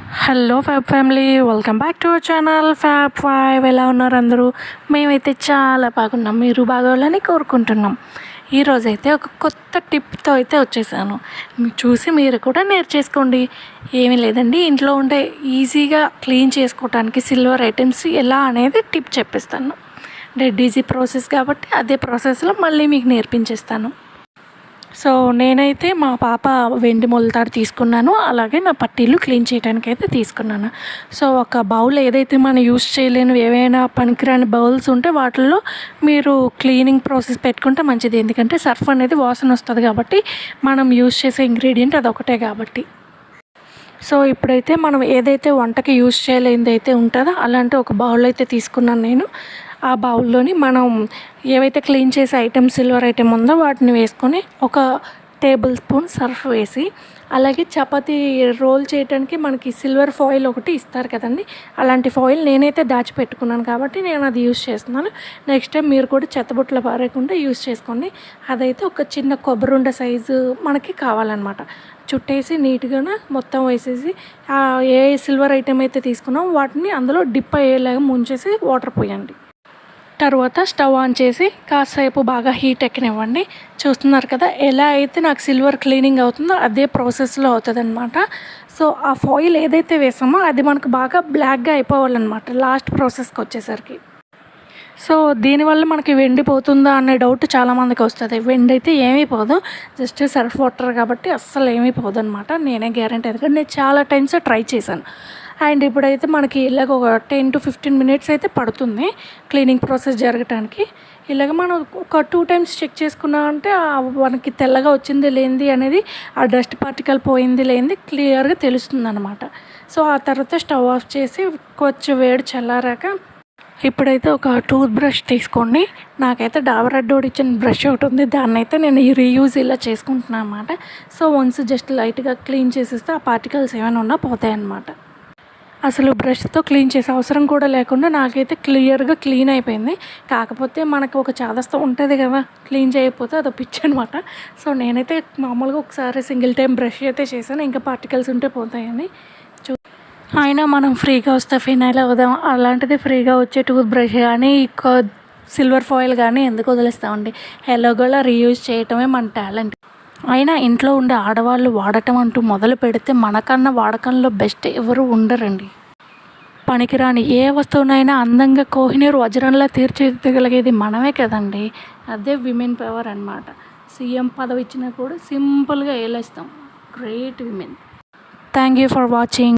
Hello fab family, welcome back to our channel fab five. ఎలా ఉన్నారు అందరూ? మేమైతే చాలా బాగున్నాం, మీరు బాగోవాలని కోరుకుంటున్నాం. ఈరోజైతే ఒక కొత్త టిప్తో అయితే వచ్చేసాను. చూసి మీరు కూడా నేర్చేసుకోండి. ఏమీ లేదండి, ఇంట్లో ఉండే ఈజీగా క్లీన్ చేసుకోవడానికి సిల్వర్ ఐటమ్స్ ఎలా అనేది టిప్ చెప్పిస్తాను. డెడ్ ఈజీ ప్రాసెస్ కాబట్టి అదే ప్రాసెస్లో మళ్ళీ మీకు నేర్పించేస్తాను. సో నేనైతే మా పాప వెండి మొలతాడు తీసుకున్నాను, అలాగే నా పట్టీలు క్లీన్ చేయడానికి అయితే తీసుకున్నాను. సో ఒక బౌల్ ఏదైతే మనం యూస్ చేయలేని ఏవైనా పనికిరాని బౌల్స్ ఉంటే వాటిల్లో మీరు క్లీనింగ్ ప్రాసెస్ పెట్టుకుంటే మంచిది. ఎందుకంటే సర్ఫ్ అనేది వాసన వస్తుంది కాబట్టి మనం యూస్ చేసే ఇంగ్రీడియంట్ అదొకటే కాబట్టి. సో ఇప్పుడైతే మనం ఏదైతే వంటకి యూస్ చేయలేనిది అయితే ఉంటుందో అలాంటి ఒక బౌల్ అయితే తీసుకున్నాను నేను. ఆ బౌల్లోని మనం ఏవైతే క్లీన్ చేసే ఐటమ్ సిల్వర్ ఐటమ్ ఉందో వాటిని వేసుకొని ఒక టేబుల్ స్పూన్ సర్ఫ్ వేసి, అలాగే చపాతీ రోల్ చేయడానికి మనకి సిల్వర్ ఫాయిల్ ఒకటి ఇస్తారు కదండి, అలాంటి ఫాయిల్ నేనైతే దాచిపెట్టుకున్నాను కాబట్టి నేను అది యూస్ చేస్తున్నాను. నెక్స్ట్ టైం మీరు కూడా చెత్తబుట్టలో పారేయకుండా యూస్ చేసుకోండి. అదైతే ఒక చిన్న కొబ్బరి సైజు మనకి కావాలన్నమాట. చుట్టేసి నీట్గా మొత్తం వేసేసి ఏ సిల్వర్ ఐటమ్ అయితే తీసుకున్నాం వాటిని అందులో డిప్ అయ్యేలాగా ముంచేసి వాటర్ పోయండి. తర్వాత స్టవ్ ఆన్ చేసి కాసేపు బాగా హీట్ ఎక్కనివ్వండి. చూస్తున్నారు కదా, ఎలా అయితే నాకు సిల్వర్ క్లీనింగ్ అవుతుందో అదే ప్రాసెస్లో అవుతుంది అనమాట. సో ఆ ఫాయిల్ ఏదైతే వేసామో అది మనకు బాగా బ్లాక్గా అయిపోవాలన్నమాట లాస్ట్ ప్రాసెస్కి వచ్చేసరికి. సో దీనివల్ల మనకి వెండిపోతుందా అనే డౌట్ చాలామందికి వస్తుంది. వెండి అయితే ఏమీ పోదు, జస్ట్ సర్ఫ్ వాటర్ కాబట్టి అస్సలు ఏమీ పోదు అనమాట. నేనే గ్యారెంటీ, ఎందుకంటే నేను చాలా టైమ్స్ ట్రై చేశాను. అండ్ ఇప్పుడైతే మనకి ఇలాగ ఒక 10 to 15 minutes అయితే పడుతుంది క్లీనింగ్ ప్రాసెస్ జరగటానికి. ఇలాగ మనం ఒక 2 times చెక్ చేసుకున్నామంటే మనకి తెల్లగా వచ్చింది లేనిది అనేది, ఆ డస్ట్ పార్టికల్ పోయింది లేనిది క్లియర్గా తెలుస్తుంది అనమాట. సో ఆ తర్వాత స్టవ్ ఆఫ్ చేసి కొంచెం వేడి చల్లారాక ఇప్పుడైతే ఒక టూత్ బ్రష్ తీసుకోండి. నాకైతే డాబర్ రెడ్ ఇచ్చిన బ్రష్ ఒకటి ఉంది, దాన్ని అయితే నేను రీయూజ్ ఇలా చేసుకుంటున్నాను అనమాట. సో వన్స్ జస్ట్ లైట్గా క్లీన్ చేసేస్తే ఆ పార్టికల్స్ ఏమైనా ఉన్నా పోతాయి అన్నమాట. అసలు బ్రష్తో క్లీన్ చేసే అవసరం కూడా లేకుండా నాకైతే క్లియర్గా క్లీన్ అయిపోయింది. కాకపోతే మనకు ఒక చాదస్త ఉంటుంది కదా, క్లీన్ చేయకపోతే అది పిచ్చి అనమాట. సో నేనైతే మామూలుగా ఒకసారి సింగిల్ టైం బ్రష్ అయితే చేశాను, ఇంకా పార్టికల్స్ ఉంటే పోతాయని. అయినా మనం ఫ్రీగా వస్తే ఫినాయిల్ అవుదాం, అలాంటిది ఫ్రీగా వచ్చే టూత్ బ్రష్ కానీ సిల్వర్ ఫాయిల్ కానీ ఎందుకు వదిలేస్తామండి. ఎలాగోలా రీయూజ్ చేయటమే మన టాలెంట్. అయినా ఇంట్లో ఉండే ఆడవాళ్ళు వాడటం అంటూ మొదలు పెడితే మనకన్నా వాడకంలో బెస్ట్ ఎవరు ఉండరండి. పనికిరాని ఏ వస్తువునైనా అందంగా కోహినూరు వజ్రంలా తీర్చిదిద్దగలిగేది మనమే కదండి. అదే విమెన్ పవర్ అనమాట. సీఎం పదవి ఇచ్చినా కూడా సింపుల్గా వేలేస్తాం. Great women. Thank you for watching.